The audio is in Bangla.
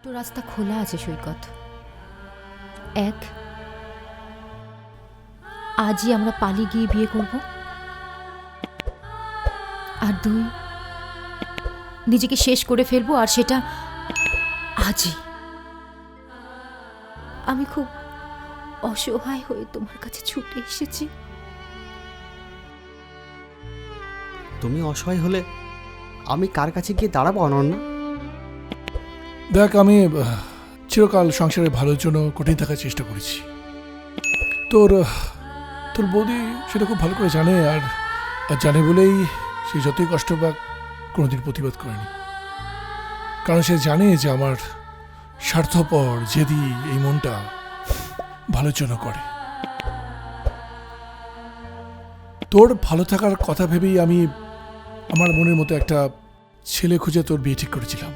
দুটো রাস্তা খোলা আছে সৈকত। এক, আজই আমরা পালিয়ে গিয়ে বিয়ে করব, আর দুই, নিজেকে শেষ করে ফেলবো, আর সেটা আজই। আমি খুব অসহায় হয়ে তোমার কাছে ছুটে এসেছি। তুমি অসহায় হলে আমি কার কাছে গিয়ে দাঁড়াবো অনন্যা? দেখ, আমি চিরকাল সংসারের ভালোর জন্য কঠিন থাকার চেষ্টা করেছি। তোর তোর বৌদি সেটা খুব ভালো করে জানে, আর জানে বলেই সে যতই কষ্ট পাক কোনোদিন প্রতিবাদ করেনি। কারণ সে জানে যে আমার স্বার্থপর জেদি এই মনটা ভালোর জন্য করে। তোর ভালো থাকার কথা ভেবেই আমি আমার মনের মতো একটা ছেলে খুঁজে তোর বিয়ে ঠিক করেছিলাম।